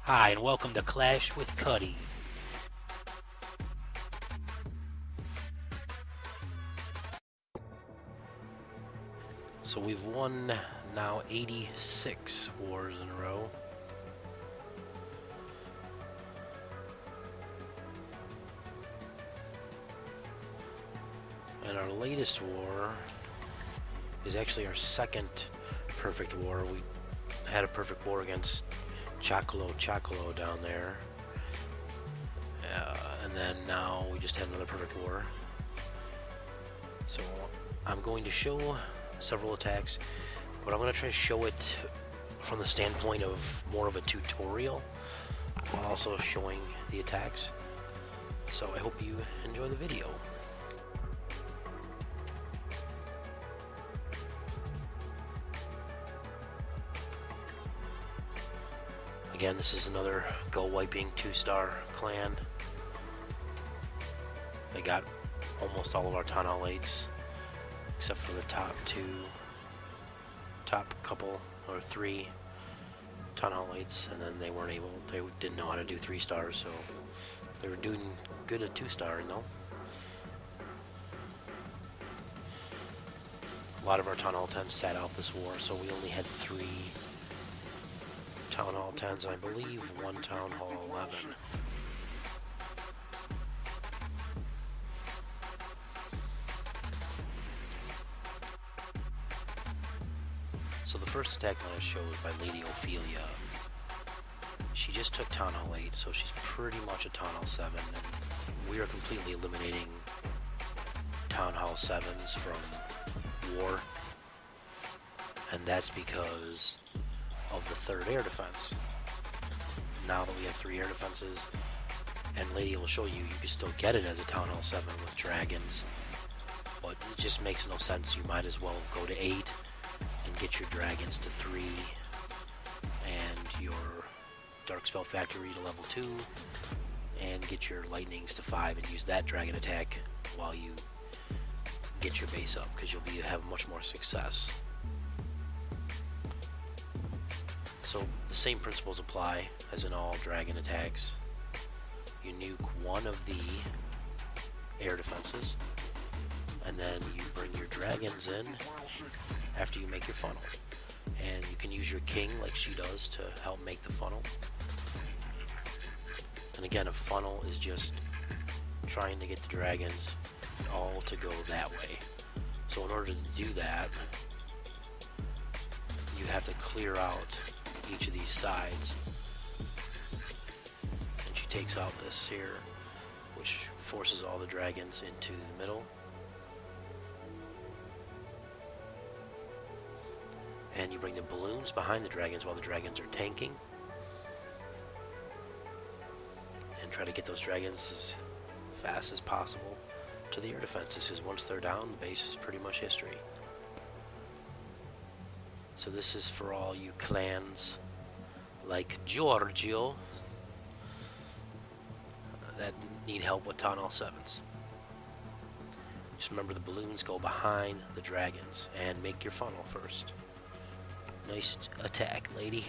Hi, and welcome to Clash with Cuddy. So we've won now 86 wars in a row. And our latest war is actually our second perfect war. We had a perfect war against Chocolo down there. And then now we just had another perfect war. So I'm going to show several attacks, but I'm going to try to show it from the standpoint of more of a tutorial while also showing the attacks. So I hope you enjoy the video. Again, this is another go-wiping 2-star clan. They got almost all of our Town Hall 8s, except for the top couple, or 3 Town Hall 8s, and then they didn't know how to do 3 stars, so they were doing good at 2-star, you know. A lot of our Town Hall 10s sat out this war, so we only had 3 Town Hall 10s, and I believe 1 Town Hall 11. So the first attack I'm going to show is by Lady Ophelia. She just took Town Hall 8, so she's pretty much a Town Hall 7, and we are completely eliminating Town Hall 7s from war, and that's because of the 3rd air defense. Now that we have 3 air defenses, and Lady will show you, you can still get it as a Town Hall 7 with dragons, but it just makes no sense. You might as well go to 8 and get your dragons to 3 and your Dark Spell Factory to level 2 and get your lightnings to 5 and use that dragon attack while you get your base up, because you'll have much more success. So the same principles apply as in all dragon attacks. You nuke one of the air defenses, and then you bring your dragons in after you make your funnel. And you can use your king like she does to help make the funnel. And again, a funnel is just trying to get the dragons all to go that way. So in order to do that, you have to clear out each of these sides. And she takes out this here, which forces all the dragons into the middle. And you bring the balloons behind the dragons while the dragons are tanking. And try to get those dragons as fast as possible to the air defenses, because once they're down, the base is pretty much history. So this is for all you clans like Giorgio that need help with Town Hall 7s. Just remember, the balloons go behind the dragons, and make your funnel first. Nice attack, lady.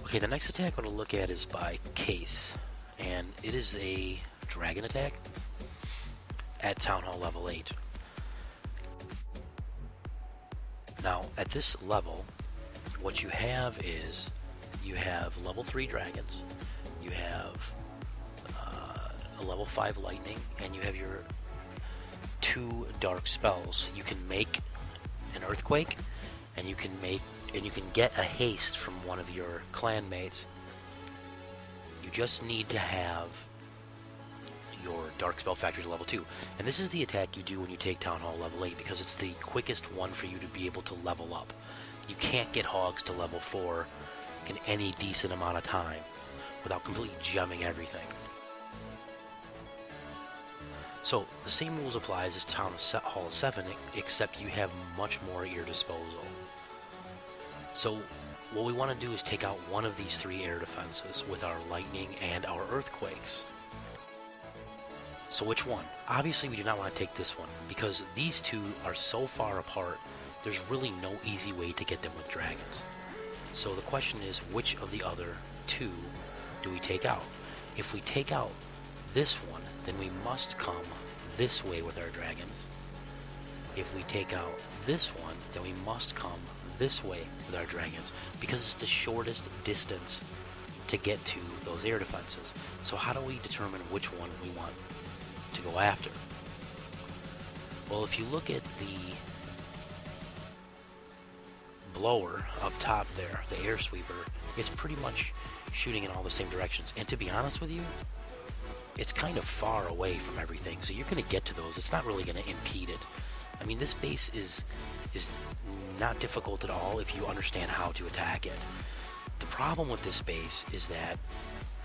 Okay, the next attack I'm going to look at is by Case, and it is a dragon attack at Town Hall level 8. Now, at this level, what you have is you have level 3 dragons, you have a level 5 lightning, and you have your 2 dark spells. You can make an earthquake, and you can get a haste from one of your clan mates. You just need to have your Dark Spell Factory to level 2. And this is the attack you do when you take Town Hall level 8, because it's the quickest one for you to be able to level up. You can't get hogs to level 4 in any decent amount of time without completely gemming everything. So the same rules apply as Town Hall 7, except you have much more at your disposal. So what we want to do is take out one of these 3 air defenses with our lightning and our earthquakes. So which one? Obviously we do not want to take this one, because these 2 are so far apart, there's really no easy way to get them with dragons. So the question is, which of the other 2 do we take out? If we take out this one, then we must come this way with our dragons. If we take out this one, then we must come this way with our dragons, because it's the shortest distance to get to those air defenses. So how do we determine which one we want to go after? Well, if you look at the blower up top there, the air sweeper, it's pretty much shooting in all the same directions. And to be honest with you, it's kind of far away from everything, so you're going to get to those. It's not really going to impede it. I mean, this base is not difficult at all if you understand how to attack it. The problem with this base is that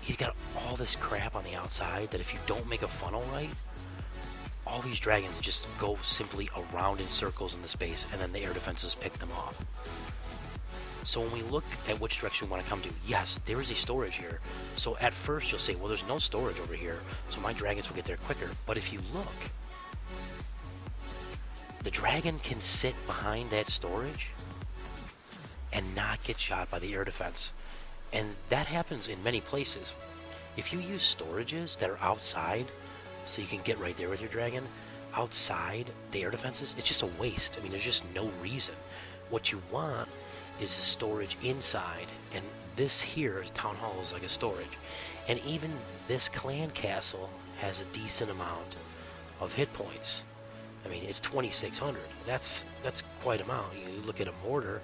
he's got all this crap on the outside that if you don't make a funnel right, all these dragons just go simply around in circles in the space, and then the air defenses pick them off. So when we look at which direction we want to come to, yes, there is a storage here. So at first you'll say, well, there's no storage over here, so my dragons will get there quicker. But if you look, the dragon can sit behind that storage and not get shot by the air defense. And that happens in many places. If you use storages that are outside, so you can get right there with your dragon, outside the air defenses, it's just a waste. I mean, there's just no reason. What you want is a storage inside, and this here, Town Hall, is like a storage. And even this clan castle has a decent amount of hit points. I mean, it's 2,600. That's quite an amount. You look at a mortar,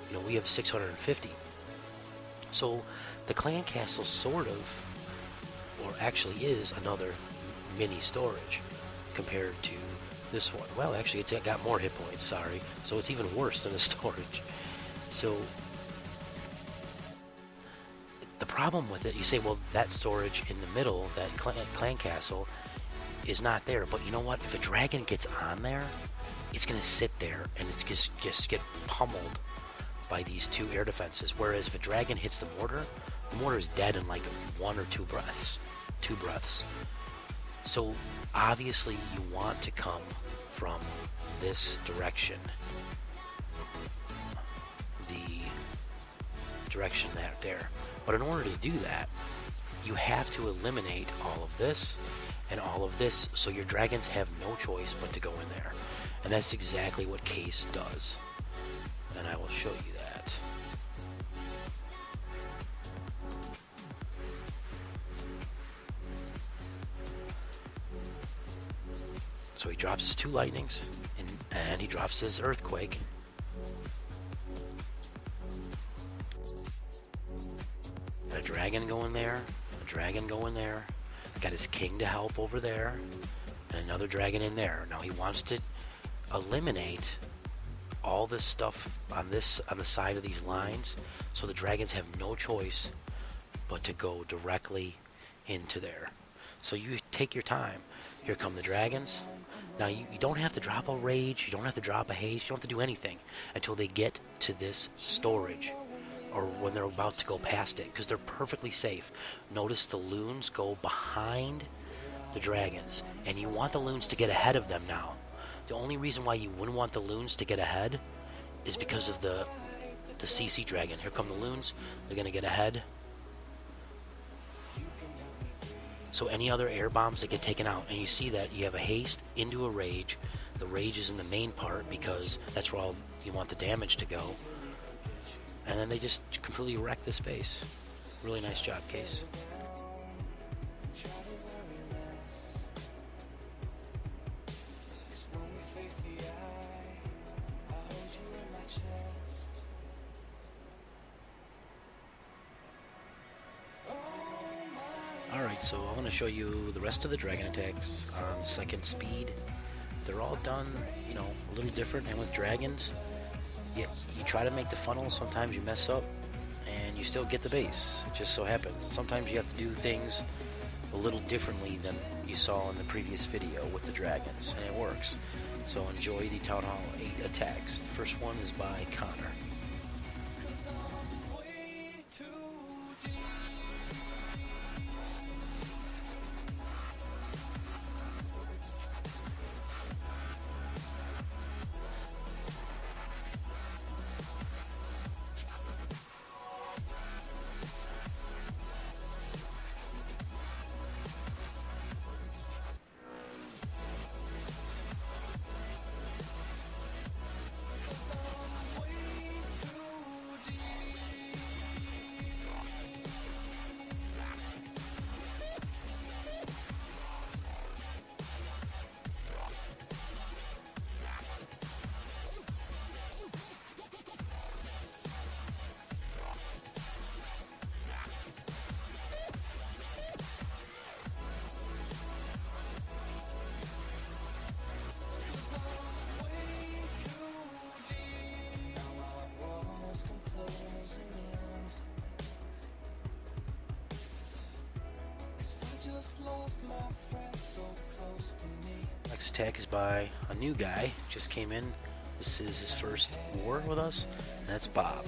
you know, we have 650. So the clan castle sort of, or actually is, another mini storage compared to this one. Well, actually, it's got more hit points, sorry. So it's even worse than a storage. So the problem with it, you say, well, that storage in the middle, that clan castle, is not there. But you know what? If a dragon gets on there, it's going to sit there and it's just get pummeled by these 2 air defenses. Whereas if a dragon hits the mortar is dead in like 1 or 2 breaths. 2 breaths. So obviously you want to come from this direction. The direction there. But in order to do that, you have to eliminate all of this and all of this, so your dragons have no choice but to go in there. And that's exactly what Case does. And I will show you that. So he drops his 2 lightnings, and he drops his earthquake. Got a dragon going there, a dragon going there. Got his king to help over there, and another dragon in there. Now he wants to eliminate all this stuff on the side of these lines, so the dragons have no choice but to go directly into there. So you take your time. Here come the dragons. Now you don't have to drop a rage, you don't have to drop a haste, you don't have to do anything until they get to this storage, or when they're about to go past it, because they're perfectly safe. Notice the loons go behind the dragons, and you want the loons to get ahead of them now. The only reason why you wouldn't want the loons to get ahead is because of the CC dragon. Here come the loons, they're going to get ahead. So any other air bombs that get taken out, and you see that you have a haste into a rage. The rage is in the main part because that's where all you want the damage to go. And then they just completely wreck this base. Really nice job, Case. Alright, so I want to show you the rest of the dragon attacks on second speed. They're all done, you know, a little different, and with dragons, you try to make the funnel, sometimes you mess up, and you still get the base. It just so happens. Sometimes you have to do things a little differently than you saw in the previous video with the dragons, and it works. So enjoy the Town Hall 8 attacks. The first one is by Connor. Next attack is by a new guy, just came in. This is his first war with us, and that's Bob.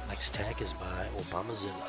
Next attack is by Obamazilla.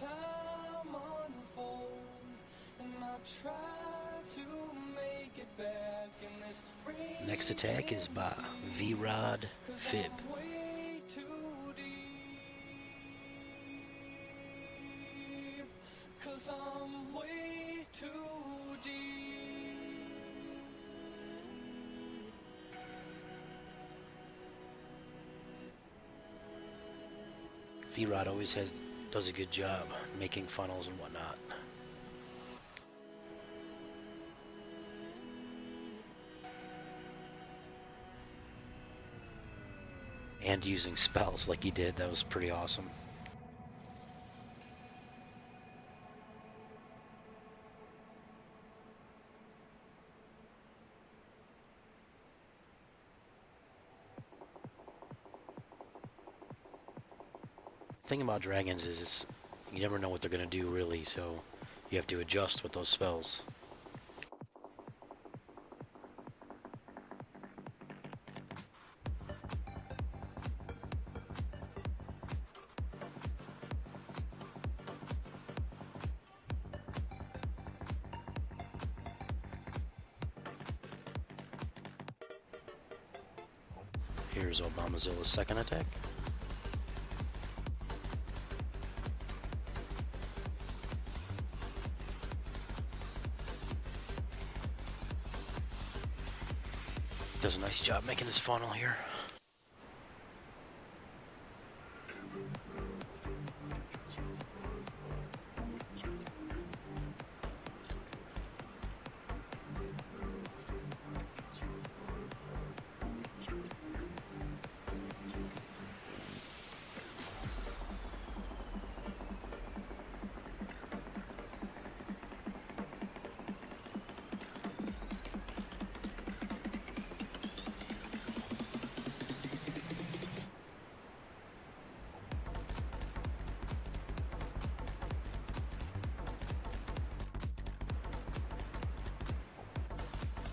Time unfold, and I try to make it back in this. Next attack is by V-Rod Fib. Way too deep, 'cause I'm way too deep. V-Rod always does a good job making funnels and whatnot. And using spells like he did, that was pretty awesome. The thing about dragons is you never know what they're going to do really, so you have to adjust with those spells. Here's Obamazilla's second attack. Does a nice job making his funnel here.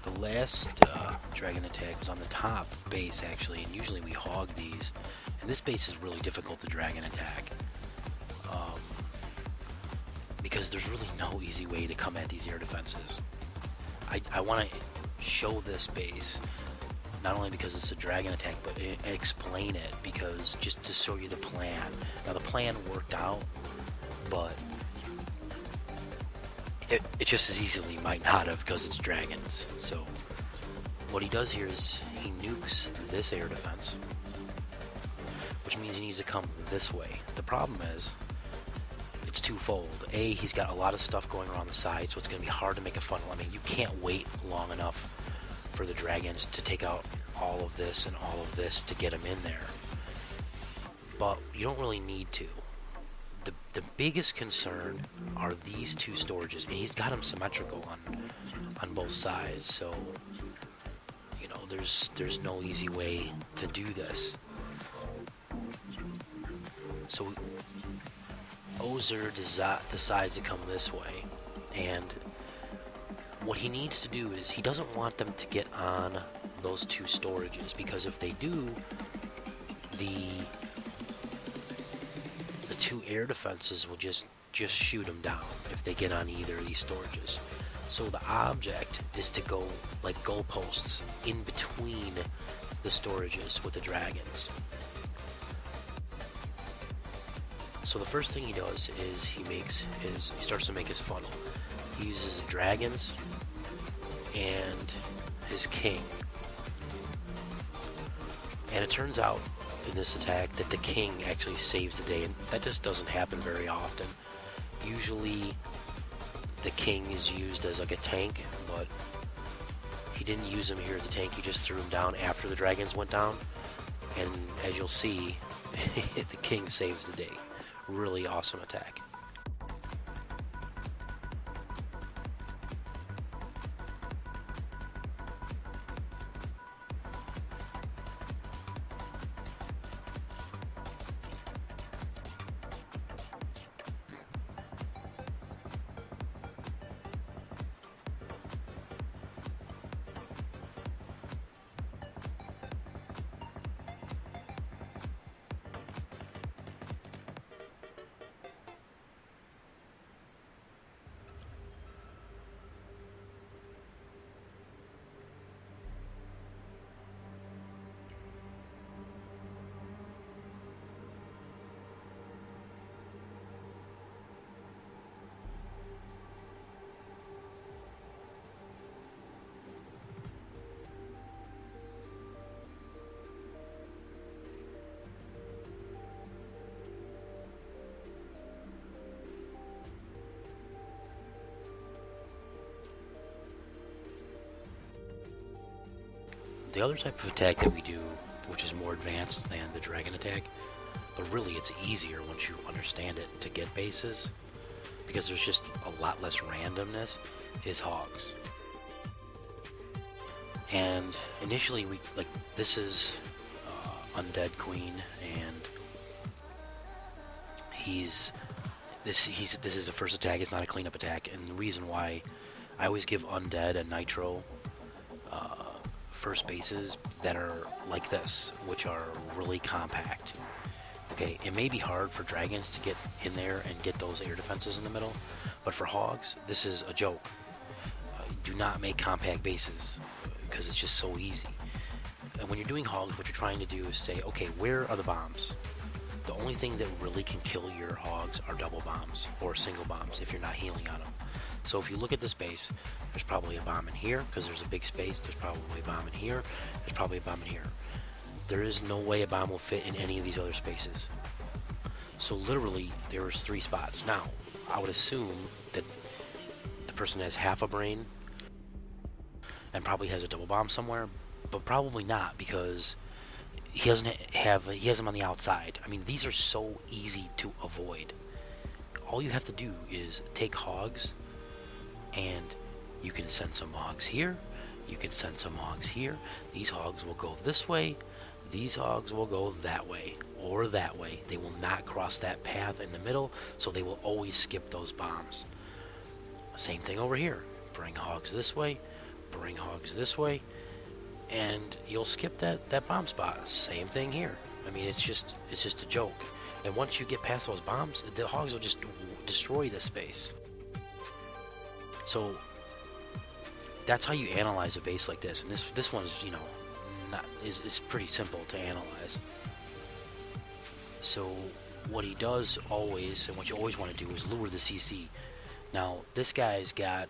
The last dragon attack was on the top base actually, and usually we hog these, and this base is really difficult to dragon attack because there's really no easy way to come at these air defenses. I want to show this base not only because it's a dragon attack, but explain it, because just to show you the plan. Now the plan worked out, but it just as easily might not have, because it's dragons. So what he does here is he nukes this air defense, which means he needs to come this way. The problem is, it's twofold. A, he's got a lot of stuff going around the side, so it's going to be hard to make a funnel. I mean, you can't wait long enough for the dragons to take out all of this and all of this to get them in there. But you don't really need to. The biggest concern are these two storages, and he's got them symmetrical on both sides, so you know, there's no easy way to do this. So Ozer decides to come this way, and what he needs to do is he doesn't want them to get on those two storages, because if they do, the two air defenses will just shoot them down if they get on either of these storages. So the object is to go like goalposts in between the storages with the dragons. So the first thing he does is he starts to make his funnel. He uses dragons and his king. And it turns out in this attack that the king actually saves the day, and that just doesn't happen very often. Usually the king is used as like a tank, but he didn't use him here as a tank. He just threw him down after the dragons went down, and as you'll see, the king saves the day. Really awesome attack. The other type of attack that we do, which is more advanced than the dragon attack, but really it's easier once you understand it to get bases, because there's just a lot less randomness, is hogs. And initially this is Undead Queen, and this is the first attack. It's not a cleanup attack, and the reason why I always give Undead and Nitro first bases that are like this, which are really compact. Okay, it may be hard for dragons to get in there and get those air defenses in the middle, but for hogs, this is a joke. Do not make compact bases, because it's just so easy. And when you're doing hogs, what you're trying to do is say, okay, where are the bombs? The only thing that really can kill your hogs are double bombs or single bombs if you're not healing on them. So if you look at this base, there's probably a bomb in here, because there's a big space. There's probably a bomb in here. There's probably a bomb in here. There is no way a bomb will fit in any of these other spaces. So literally, there's 3 spots. Now, I would assume that the person has half a brain and probably has a double bomb somewhere, but probably not, because he has them on the outside. I mean, these are so easy to avoid. All you have to do is take hogs, and you can send some hogs here, you can send some hogs here. These hogs will go this way, these hogs will go that way, or that way. They will not cross that path in the middle, so they will always skip those bombs. Same thing over here. Bring hogs this way, bring hogs this way, and you'll skip that bomb spot. Same thing here. I mean, it's just a joke. And once you get past those bombs, the hogs will just destroy this space. So that's how you analyze a base like this. And this one's, you know, is pretty simple to analyze. So what he does always, and what you always want to do, is lure the CC. Now this guy's got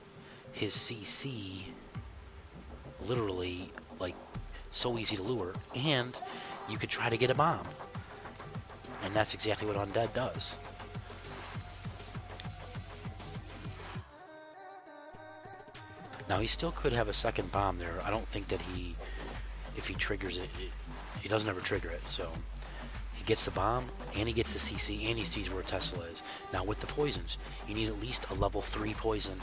his CC literally like so easy to lure, and you could try to get a bomb, and that's exactly what Undead does. Now he still could have a second bomb there. I don't think that if he triggers it, he doesn't ever trigger it. So he gets the bomb, and he gets the CC, and he sees where Tesla is. Now with the poisons, you need at least a level 3 poison.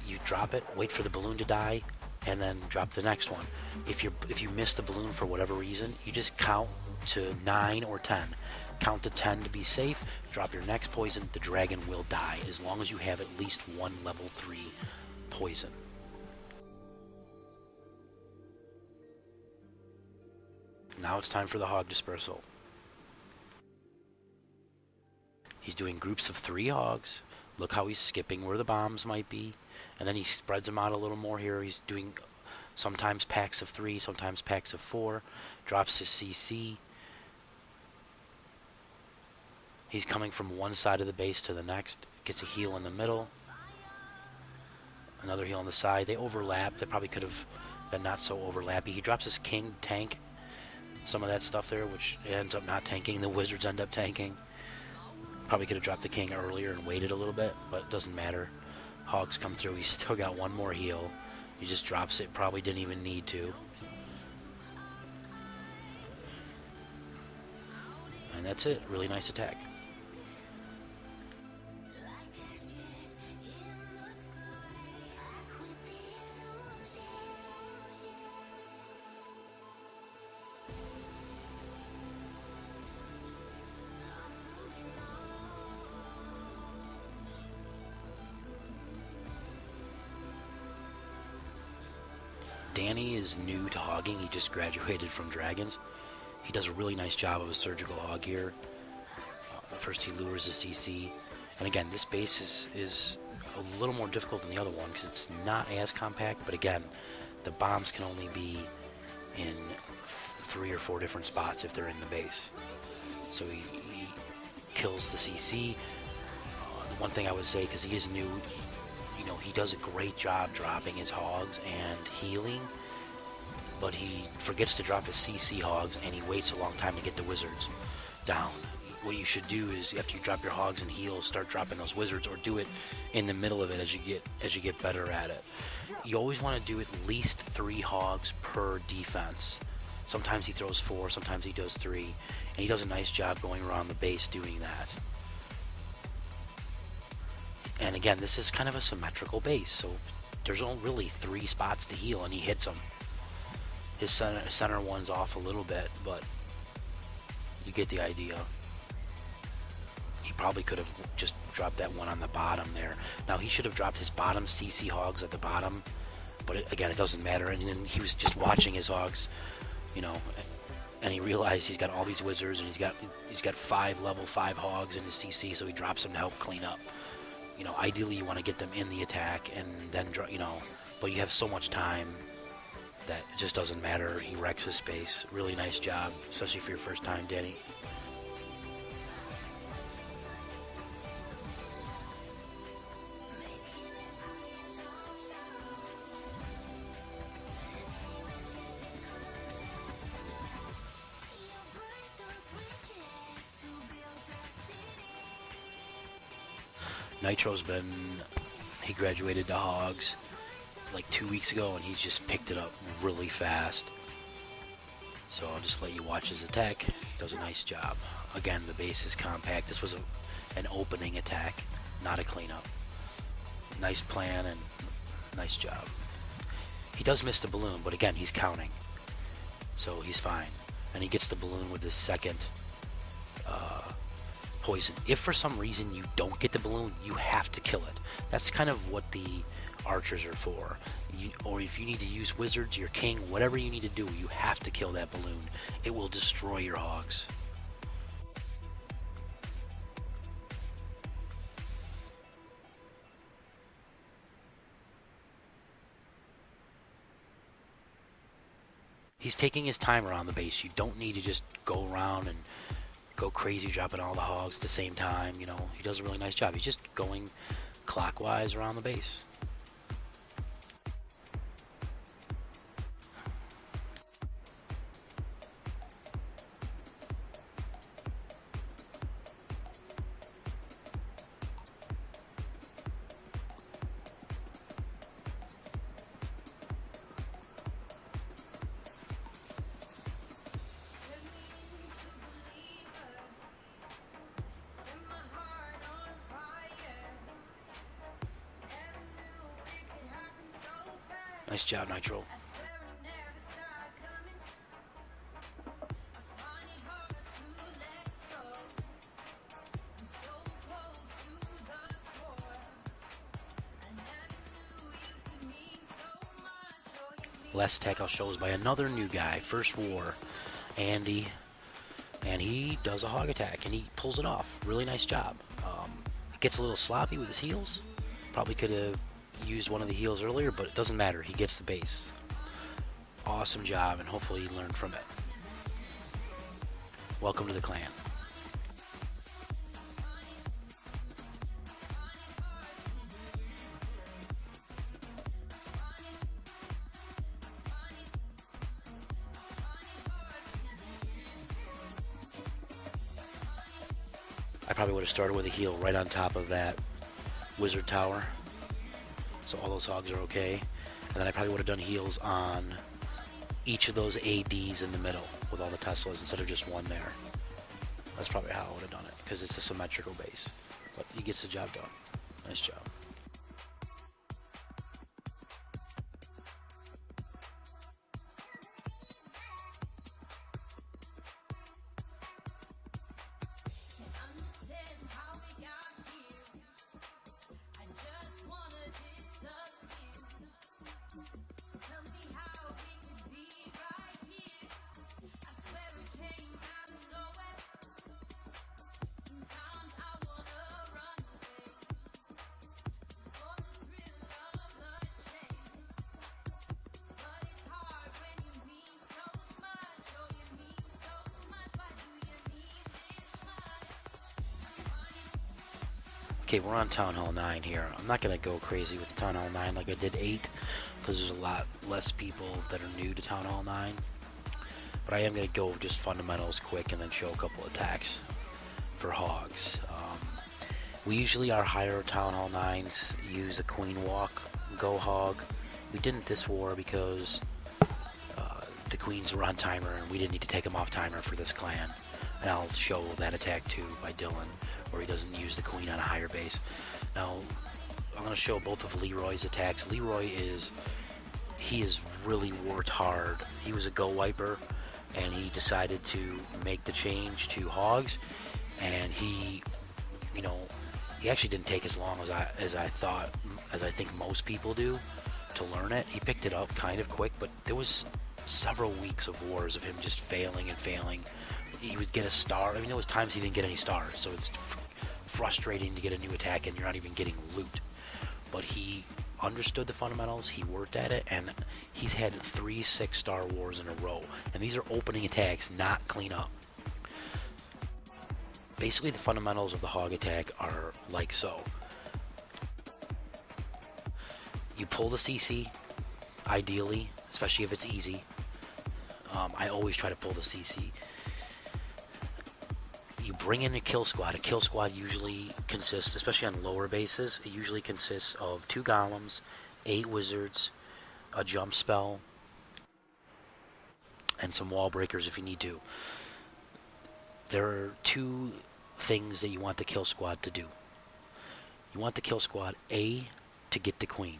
You drop it, wait for the balloon to die, and then drop the next one. If you miss the balloon for whatever reason, you just count to 9 or 10. Count to 10 to be safe, drop your next poison, the dragon will die, as long as you have at least one level 3 poison. Now it's time for the hog dispersal. He's doing groups of 3 hogs. Look how he's skipping where the bombs might be, and then he spreads them out a little more here. He's doing sometimes packs of 3, sometimes packs of 4, drops his CC. He's coming from one side of the base to the next, gets a heal in the middle, another heal on the side. They overlap. They probably could have been not so overlappy. He drops his king tank some of that stuff there, which ends up not tanking. The wizards end up tanking. Probably could have dropped the king earlier and waited a little bit, but it doesn't matter. Hogs come through. He's still got one more heal. He just drops it. Probably didn't even need to. And that's it. Really nice attack. Danny is new to hogging. He just graduated from Dragons. He does a really nice job of a surgical hog here. First he lures the CC. And again, this base is a little more difficult than the other one because it's not as compact. But again, the bombs can only be in 3 or 4 different spots if they're in the base. So he kills the CC. The one thing I would say, because he is new, you know, he does a great job dropping his hogs and healing, but he forgets to drop his CC hogs, and he waits a long time to get the wizards down. What you should do is, after you drop your hogs and heals, start dropping those wizards, or do it in the middle of it as you get better at it. You always want to do at least 3 hogs per defense. Sometimes he throws 4, sometimes he does 3, and he does a nice job going around the base doing that. And again, this is kind of a symmetrical base, so there's only really 3 spots to heal, and he hits them. His center one's off a little bit, but you get the idea. He probably could have just dropped that one on the bottom there. Now, he should have dropped his bottom CC hogs at the bottom, but again, it doesn't matter. And then he was just watching his hogs, you know, and he realized he's got all these wizards, and he's got 5 level 5 hogs in his CC, so he drops them to help clean up. You know, ideally you want to get them in the attack and then, you know, but you have so much time that it just doesn't matter. He wrecks his space. Really nice job, especially for your first time, Danny. He graduated to hogs like 2 weeks ago, and he's just picked it up really fast. So I'll just let you watch his attack. Does a nice job. Again, the base is compact. This was an opening attack, not a cleanup. Nice plan and nice job. He does miss the balloon, but again, he's counting, so he's fine. And he gets the balloon with his second poison. If for some reason you don't get the balloon, you have to kill it. That's kind of what the archers are for. Or if you need to use wizards, your king, whatever you need to do, you have to kill that balloon. It will destroy your hogs. He's taking his time around the base. You don't need to just go around and go crazy dropping all the hogs at the same time. You know, he does a really nice job. He's just going clockwise around the base. Nice job, Nitro. Last attack I'll show is by another new guy, First War, Andy, and he does a hog attack, and he pulls it off. Really nice job. Gets a little sloppy with his heals. Probably could have used one of the heals earlier, but it doesn't matter. He gets the base. Awesome job, and hopefully you learned from it. Welcome to the clan. I probably would have started with a heal right on top of that wizard tower, so all those hogs are okay. And then I probably would have done heals on each of those ADs in the middle with all the Teslas instead of just one there. That's probably how I would have done it, because it's a symmetrical base. But he gets the job done. Nice job. Okay, we're on Town Hall 9 here. I'm not going to go crazy with Town Hall 9 like I did 8, because there's a lot less people that are new to Town Hall 9. But I am going to go just fundamentals quick and then show a couple attacks for hogs. We usually, our higher Town Hall 9s use a Queen Walk, go hog. We didn't this war because the Queens were on timer and we didn't need to take them off timer for this clan. And I'll show that attack too by Dylan, where he doesn't use the Queen on a higher base. Now, I'm going to show both of Leroy's attacks. Leroy he has really worked hard. He was a go wiper, and he decided to make the change to hogs, and he actually didn't take as long as I think most people do to learn it. He picked it up kind of quick, but there was several weeks of wars of him just failing and failing. He would get a star. I mean, there was times he didn't get any stars, so it's frustrating to get a new attack and you're not even getting loot. But he understood the fundamentals, he worked at it, and he's had 3 6-star wars in a row. And these are opening attacks, not cleanup. Basically, the fundamentals of the hog attack are like so. You pull the CC, ideally, especially if it's easy. I always try to pull the CC. You bring in a kill squad. A kill squad usually consists, especially on lower bases, it usually consists of 2 golems, 8 wizards, a jump spell, and some wall breakers if you need to. There are 2 things that you want the kill squad to do. You want the kill squad, A, to get the queen.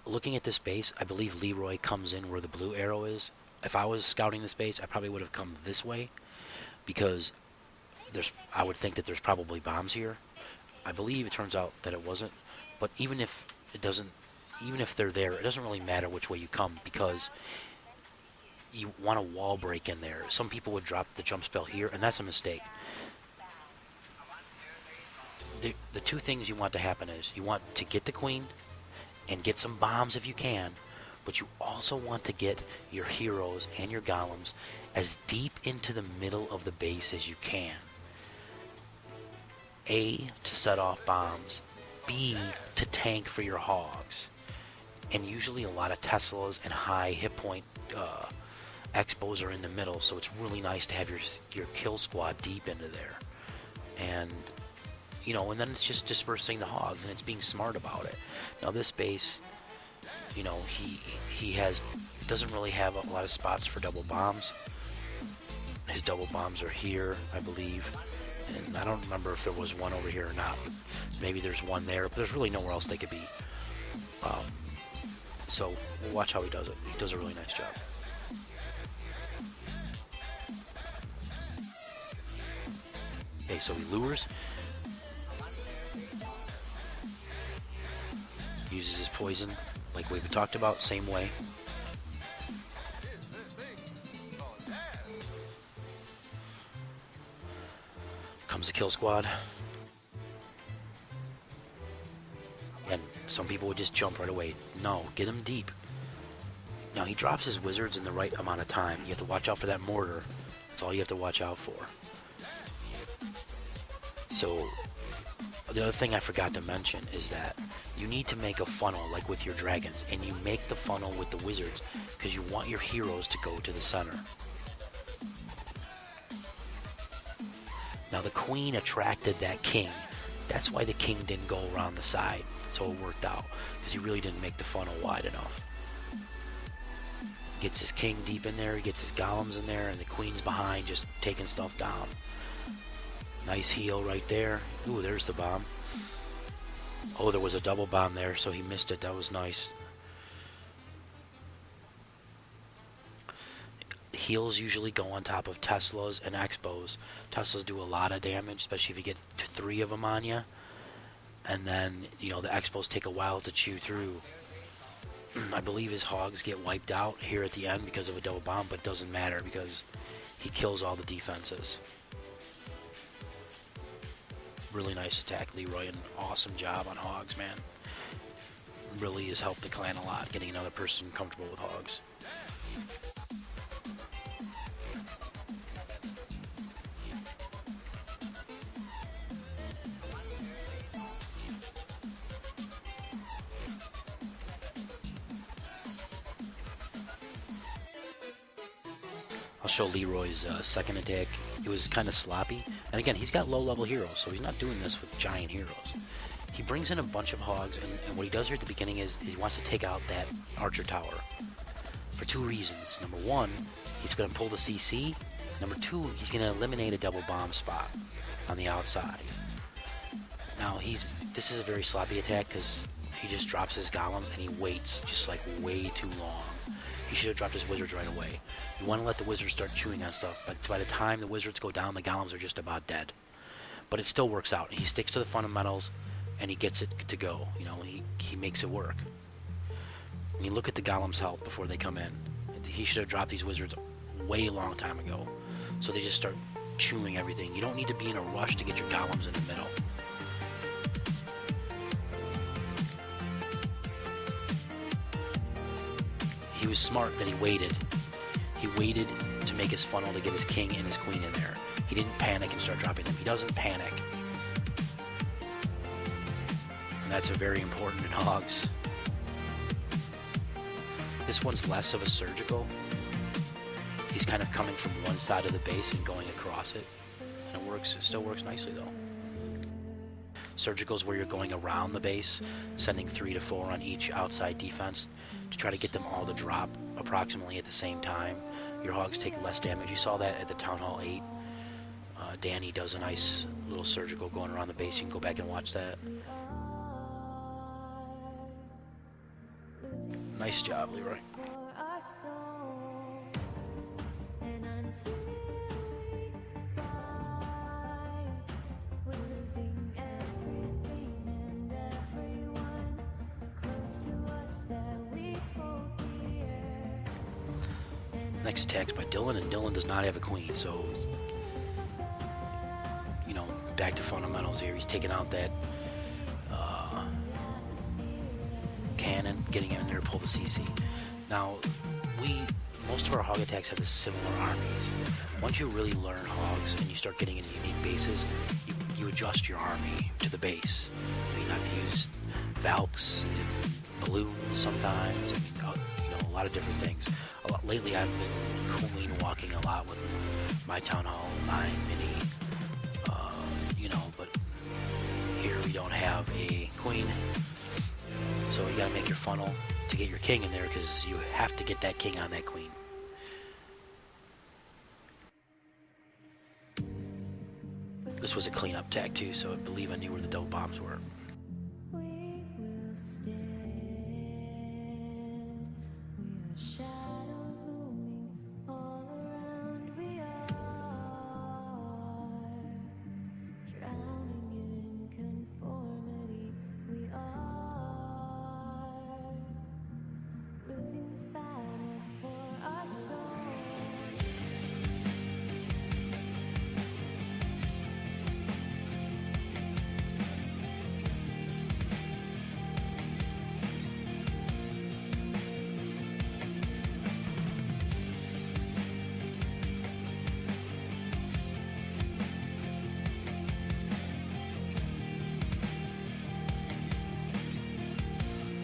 Looking at this base, I believe Leroy comes in where the blue arrow is. If I was scouting this base, I probably would have come this way, because I would think that there's probably bombs here. I believe it turns out that it wasn't, but even if they're there, it doesn't really matter which way you come, because you want a wall break in there. Some people would drop the jump spell here, and that's a mistake. The 2 things you want to happen is you want to get the queen and get some bombs if you can, but you also want to get your heroes and your golems as deep into the middle of the base as you can. A, to set off bombs, B, to tank for your hogs. And usually a lot of Teslas and high hit point expos are in the middle, so it's really nice to have your kill squad deep into there. And you know, and then it's just dispersing the hogs, and it's being smart about it. Now this base, you know, he doesn't really have a lot of spots for double bombs. His double bombs are here, I believe, and I don't remember if there was one over here or not. Maybe there's one there, but there's really nowhere else they could be. So we'll watch how he does it. He does a really nice job. Okay, so he lures. Uses his poison, like we've talked about, same way. Comes the kill squad. And some people would just jump right away. No, get him deep. Now he drops his wizards in the right amount of time. You have to watch out for that mortar. That's all you have to watch out for. So the other thing I forgot to mention is that you need to make a funnel like with your dragons, and you make the funnel with the wizards because you want your heroes to go to the center. Now the queen attracted that king. That's why the king didn't go around the side, so it worked out, because he really didn't make the funnel wide enough. Gets his king deep in there, he gets his golems in there, and the queen's behind just taking stuff down. Nice heal right there. Ooh, there's the bomb. Oh, there was a double bomb there, so he missed it. That was nice. Heals usually go on top of Teslas and Expos. Teslas do a lot of damage, especially if you get to 3 of them on you. And then, you know, the Expos take a while to chew through. I believe his hogs get wiped out here at the end because of a double bomb, but it doesn't matter because he kills all the defenses. Really nice attack, Leroy. An awesome job on hogs, man. Really has helped the clan a lot, getting another person comfortable with hogs. I'll show Leroy's second attack. It was kind of sloppy. And again, he's got low-level heroes, so he's not doing this with giant heroes. He brings in a bunch of hogs, and what he does here at the beginning is he wants to take out that archer tower. For 2 reasons. Number 1, he's going to pull the CC. Number 2, he's going to eliminate a double bomb spot on the outside. Now, this is a very sloppy attack because he just drops his golems and he waits just like way too long. He should have dropped his wizards right away. You want to let the wizards start chewing on stuff, but by the time the wizards go down, the golems are just about dead. But it still works out. He sticks to the fundamentals, and he gets it to go. You know, he makes it work. And you look at the golems' health before they come in. He should have dropped these wizards way long time ago. So they just start chewing everything. You don't need to be in a rush to get your golems in the middle. He was smart that he waited. He waited to make his funnel to get his king and his queen in there. He didn't panic and start dropping them. He doesn't panic. And that's a very important in hogs. This one's less of a surgical. He's kind of coming from one side of the base and going across it. And it works. It still works nicely though. Surgical is where you're going around the base, sending 3 to 4 on each outside defense to try to get them all to drop approximately at the same time. Your hogs take less damage. You saw that at the Town Hall 8. Danny does a nice little surgical going around the base. You can go back and watch that. Nice job, Leroy. Next attack's by Dylan, and Dylan does not have a queen, so, you know, back to fundamentals here. He's taking out that cannon, getting him in there to pull the CC. Now, most of our hog attacks have the similar armies. Once you really learn hogs and you start getting into unique bases, you adjust your army to the base. I mean, I've used Valks, balloons sometimes, a lot of different things. Lately I've been queen walking a lot with my Town Hall 9 mini, but here we don't have a queen, so you gotta make your funnel to get your king in there, because you have to get that king on that queen. This was a cleanup tag too, so I believe I knew where the double bombs were. We will stand. We are shadows looming all around. We are drowning in conformity. We are losing this battle for our soul.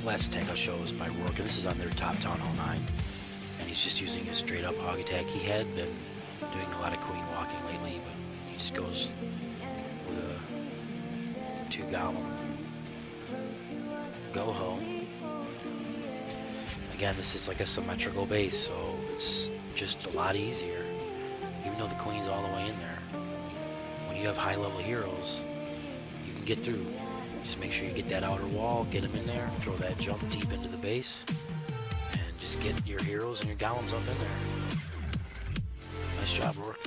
Last attack I'll show is by Rourke, and this is on their top Town Hall 9. And he's just using a straight up hog attack. He had been doing a lot of queen walking lately, but he just goes with a 2 golem. Go ho. Again, this is like a symmetrical base, so it's just a lot easier. Even though the queen's all the way in there. When you have high level heroes, you can get through. Just make sure you get that outer wall, get them in there, throw that jump deep into the base, and just get your heroes and your golems up in there. Nice job, Rourke.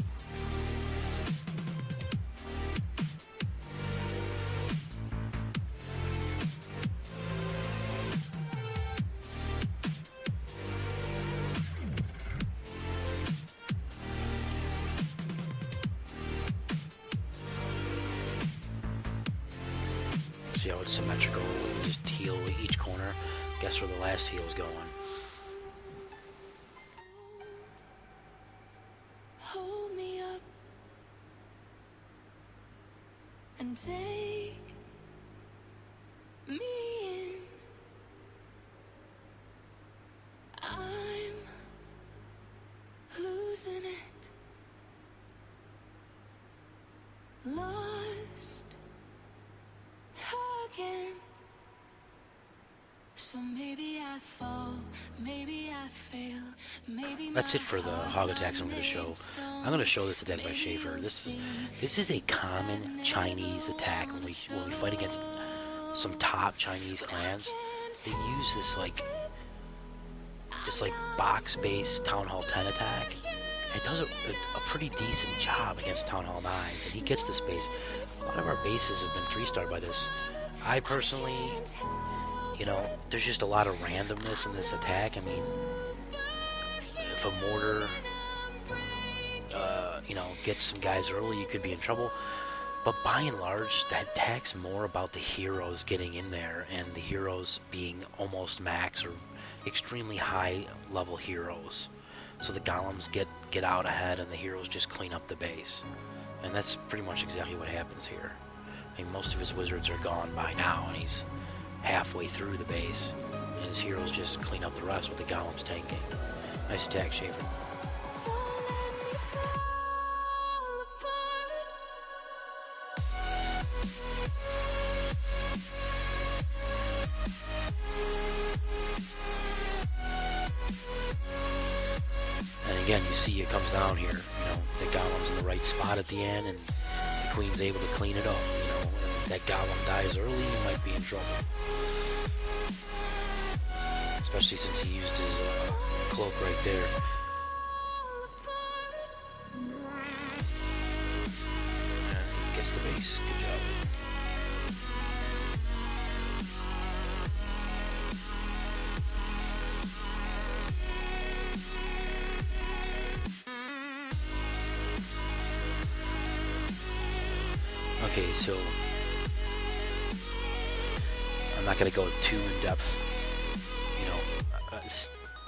See how it's symmetrical? We just heal each corner. Guess where the last heal's going. Hold me up and take me in. I'm losing it, lost again. So maybe I fall, maybe I fail, maybe That's it for the hog attacks I'm going to show. I'm going to show this attack by Schaefer. This is a common Chinese attack when we fight against some top Chinese clans. They use this like box-based Town Hall 10 attack. It does a pretty decent job against Town Hall 9s, and he gets this base. A lot of our bases have been 3-starred by this. I personally, there's just a lot of randomness in this attack. I mean, if a mortar, gets some guys early, you could be in trouble. But by and large, that attack's more about the heroes getting in there and the heroes being almost max or extremely high level heroes. So the golems get out ahead and the heroes just clean up the base. And that's pretty much exactly what happens here. I mean, most of his wizards are gone by now, and he's halfway through the base, and his heroes just clean up the rest with the golems tanking. Nice attack, Schaefer. Don't let me fall apart. And again, you see it comes down here. The golem's in the right spot at the end, and the queen's able to clean it up. And if that golem dies early, you might be in trouble. Especially since he used his cloak right there. And gets the base. Good job. Okay, so I'm not going to go too in depth.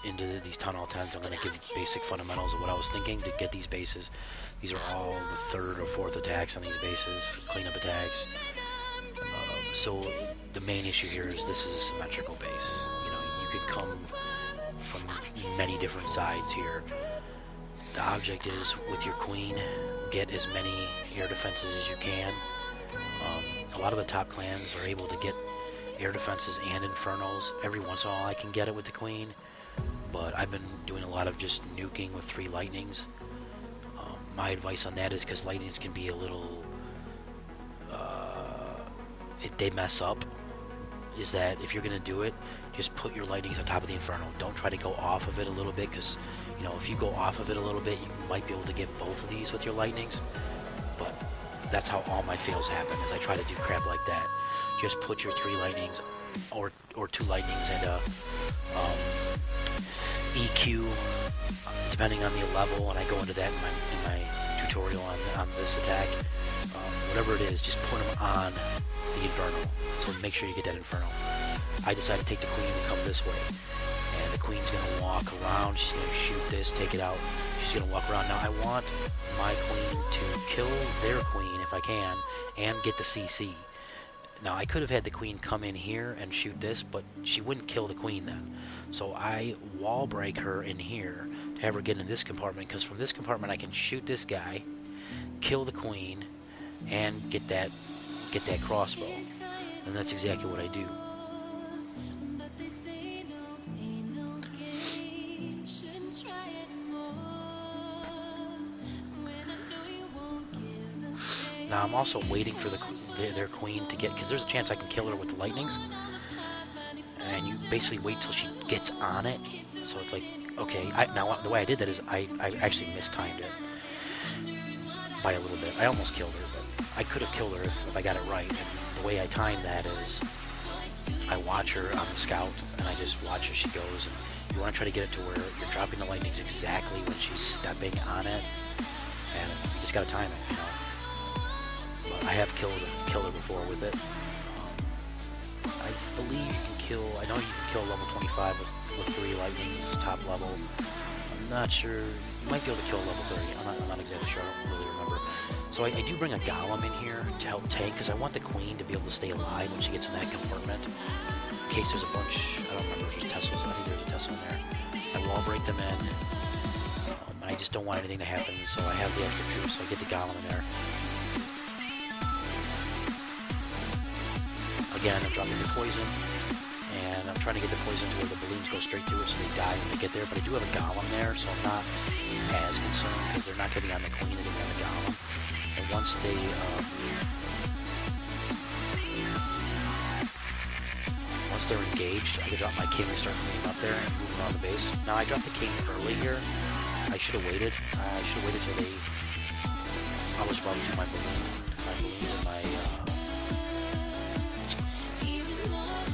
into these tunnel 10s, I'm going to give basic fundamentals of what I was thinking to get these bases. These are all the 3rd or 4th attacks on these bases, cleanup attacks. So the main issue here is this is a symmetrical base. You know, you can come from many different sides here. The object is, with your queen, get as many air defenses as you can. A lot of the top clans are able to get air defenses and infernals. Every once in a while I can get it with the queen, but I've been doing a lot of just nuking with 3 lightnings. My advice on that is, because lightnings can be a little, they mess up, is that if you're going to do it, just put your lightnings on top of the infernal. Don't try to go off of it a little bit, because, you know, if you go off of it a little bit, you might be able to get both of these with your lightnings. But that's how all my fails happen, is I try to do crap like that. Just put your 3 lightnings or 2 lightnings and a EQ, depending on the level, and I go into that in my tutorial on this attack. Whatever it is, just put them on the infernal. So make sure you get that infernal. I decided to take the queen and come this way, and the queen's gonna walk around. She's gonna shoot this, take it out. She's gonna walk around. Now I want my queen to kill their queen if I can, and get the CC. Now I could have had the queen come in here and shoot this, but she wouldn't kill the queen then. So I wall break her in here to have her get in this compartment, because from this compartment I can shoot this guy, kill the queen, and get that crossbow. And that's exactly what I do. Now I'm also waiting for their queen to get, because there's a chance I can kill her with the lightnings, and you basically wait till she gets on it. So it's like, okay, now the way I did that is I actually mistimed it by a little bit. I almost killed her, but I could have killed her if I got it right. And the way I timed that is I watch her on the scout, and I just watch as she goes. And you want to try to get it to where you're dropping the lightnings exactly when she's stepping on it, and you just got to time it, you know. But I have killed her before with it. I believe you can kill, I know you can kill level 25 with 3 lightnings, top level. I'm not sure, you might be able to kill level 30, I'm not exactly sure, I don't really remember. So I do bring a golem in here to help tank, because I want the queen to be able to stay alive when she gets in that compartment. In case there's a bunch, I don't remember if there's Teslas, I think there's a Tesla in there. I wall break them in, and I just don't want anything to happen, so I have the extra troops, so I get the golem in there. Again, I'm dropping the poison, and I'm trying to get the poison to where the balloons go straight through it so they die when they get there, but I do have a golem there, so I'm not as concerned, because they're not getting on the queen, they're getting on the golem. And once they, once they're engaged, I can drop my king and start moving up there and moving around the base. Now, I dropped the king early here. I should have waited. I should have waited till they, I was probably do my balloons and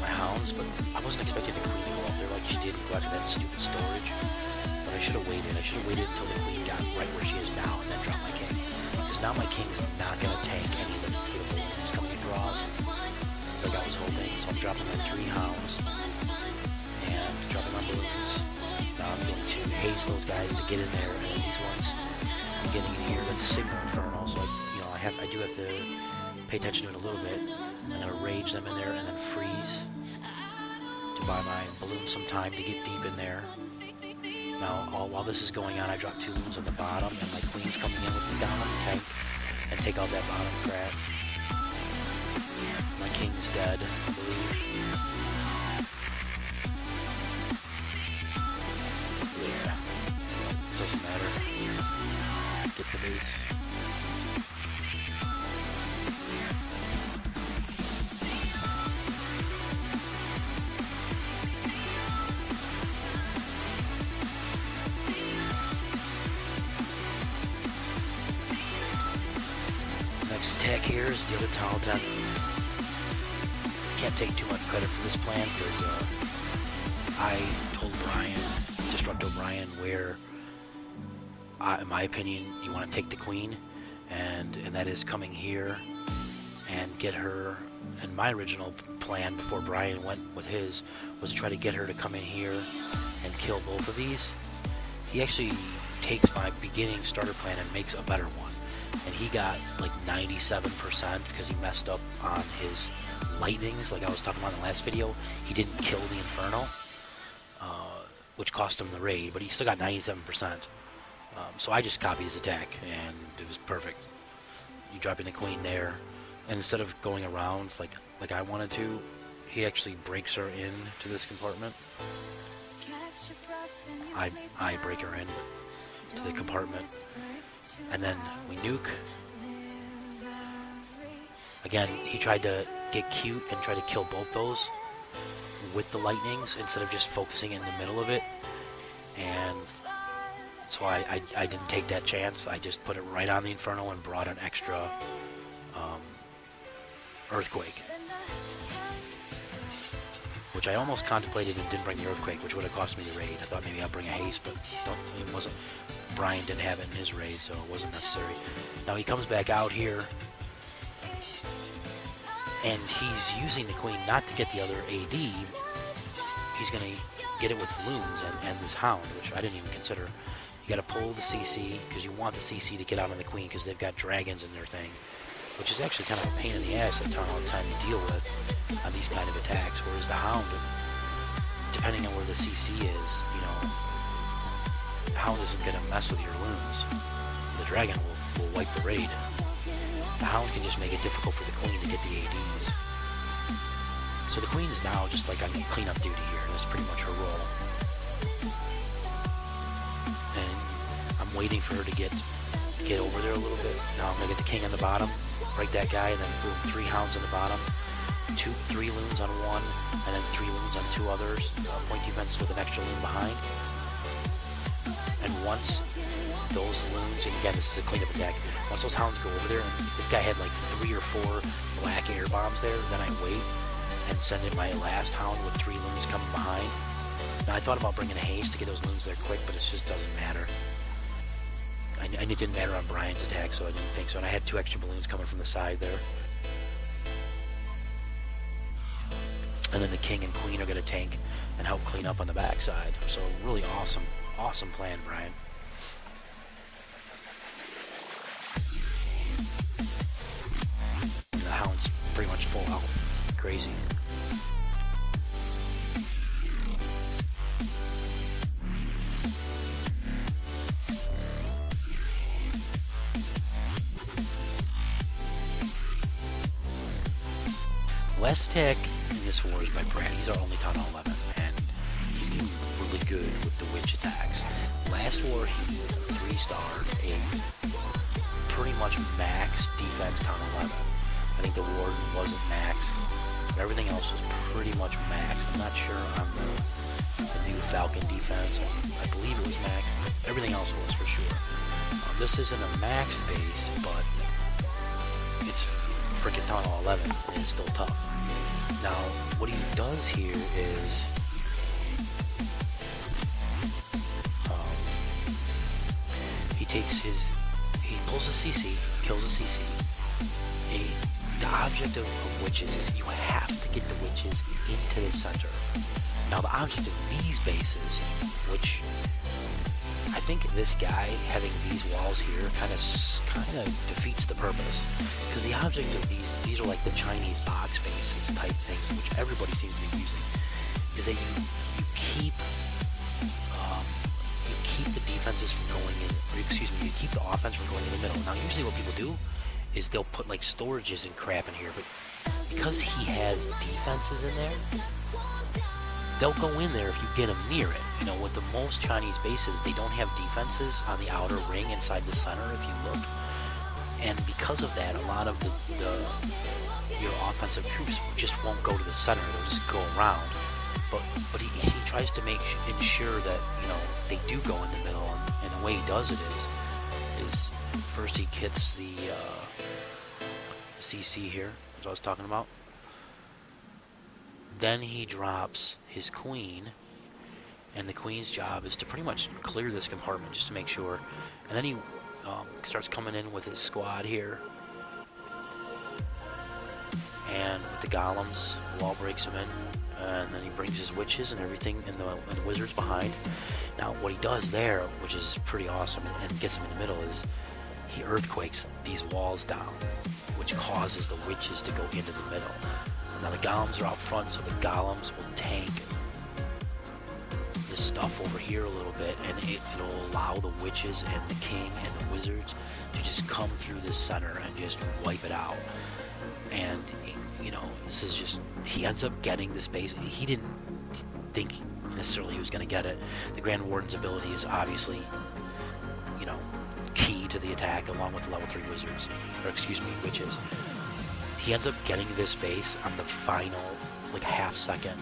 my hounds, but I wasn't expecting the queen to go up there like she did and go after that stupid storage. But I should have waited. I should have waited until the queen got right where she is now and then drop my king. Because now my king's not going to tank any of the balloons coming across like I was hoping. So I'm dropping my 3 hounds and dropping my balloons. Now I'm going to haste those guys to get in there, and these ones I'm getting in here. That's a signal infernal, so I do have to pay attention to it a little bit. I'm going to rage them in there and then freeze to buy my balloons some time to get deep in there. Now, while this is going on, I drop 2 balloons on the bottom, and my queen's coming in with the golem tank and take out that bottom crap. My king's dead, I believe. Yeah, doesn't matter. Get the base. Attack here is the other tile 10. Can't take too much credit for this plan, because I told Brian, Destructo Brian, where, in my opinion, you want to take the queen, and that is coming here and get her. And my original plan before Brian went with his was to try to get her to come in here and kill both of these. He actually takes my beginning starter plan and makes a better one. And he got like 97% because he messed up on his lightnings, like I was talking about in the last video. He didn't kill the Inferno, which cost him the raid, but he still got 97%. So I just copied his attack, and it was perfect. You drop in the queen there, and instead of going around like I wanted to, he actually breaks her in to this compartment. I break her in to the compartment, and then we nuke. Again, he tried to get cute and try to kill both those with the lightnings instead of just focusing in the middle of it. And so I didn't take that chance. I just put it right on the Inferno and brought an extra Earthquake, which I almost contemplated and didn't bring the Earthquake, which would have cost me the raid. I thought maybe I'll bring a haste, but it wasn't. Brian didn't have it in his raid, so it wasn't necessary. Now he comes back out here, and he's using the queen not to get the other AD. He's going to get it with loons and this hound, which I didn't even consider. You got to pull the CC, because you want the CC to get out on the queen, because they've got dragons in their thing, which is actually kind of a pain in the ass at all the time to deal with on these kind of attacks. Whereas the hound, depending on where the CC is, you know, the hound isn't going to mess with your loons. The dragon will wipe the raid. The hound can just make it difficult for the queen to get the ADs. So the queen is now just like on cleanup duty here. That's pretty much her role. And I'm waiting for her to get over there a little bit. Now I'm going to get the king on the bottom, break that guy, and then boom, 3 hounds on the bottom, 3 loons on one, and then 3 loons on 2 others. Point defense with an extra loon behind. And once those loons, and again, this is a cleanup attack, once those hounds go over there, and this guy had like 3 or 4 black air bombs there, then I wait and send in my last hound with 3 loons coming behind. Now I thought about bringing a haste to get those loons there quick, but it just doesn't matter. And it didn't matter on Brian's attack, so I didn't think so. And I had 2 extra balloons coming from the side there. And then the king and queen are going to tank and help clean up on the backside. So really awesome plan, Brian. And the hound's pretty much full health. Crazy. Last attack in this war is by Brad. He's our only Town 11, and he's getting really good with the witch attacks. Last war he 3-starred a pretty much max defense Town 11. I think the warden wasn't maxed. Everything else was pretty much maxed. I'm not sure on the new Falcon defense. I believe it was maxed, but everything else was for sure. This isn't a maxed base, but it's freaking Town 11, and it's still tough. Now, what he does here is he pulls a CC, kills a CC. The object of witches is you have to get the witches into the center. Now, the object of these bases, which I think this guy having these walls here kind of defeats the purpose, because the object of these are like the Chinese box bases type things, which everybody seems to be using, is that you keep the defenses from going in, or excuse me, you keep the offense from going in the middle. Now, usually what people do is they'll put like storages and crap in here, but because he has defenses in there, they'll go in there if you get them near it. You know, with the most Chinese bases, they don't have defenses on the outer ring inside the center, if you look. And because of that, a lot of your offensive troops just won't go to the center. They'll just go around. But he tries to ensure that, you know, they do go in the middle. And the way he does it is first he hits the CC here, as I was talking about. Then he drops his queen, and the queen's job is to pretty much clear this compartment just to make sure. And then he starts coming in with his squad here. the golems. Wall breaks him in, and then he brings his witches and everything, and the wizards behind. Now, what he does there, which is pretty awesome, and gets him in the middle, is he earthquakes these walls down, which causes the witches to go into the middle. And now the golems are out front, so the golems will tank this stuff over here a little bit, and it'll allow the witches and the king and the wizards to just come through this center and just wipe it out. And you know, this is just, he ends up getting this base. He didn't think necessarily he was going to get it. The Grand Warden's ability is obviously, you know, key to the attack, along with the level 3 wizards, or excuse me, witches. He ends up getting this base on the final, like, half second,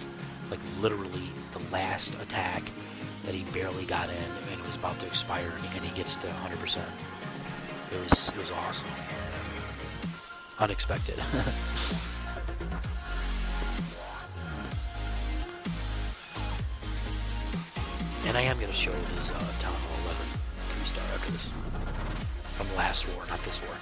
like literally the last attack that he barely got in, and it was about to expire, and he gets to 100%. It was awesome. Unexpected. And I am going to show his Town Hall 11 3-star after this. From last war, not this war.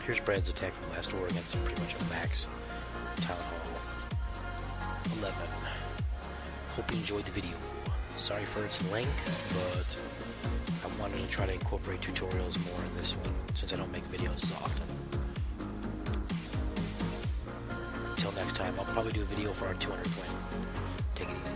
Here's Brad's attack from last war against pretty much a max Town Hall 11. Hope you enjoyed the video. Sorry for its length, but I wanted to try to incorporate tutorials more in this one, since I don't make videos as often. Until next time, I'll probably do a video for our 200th win. Take it easy.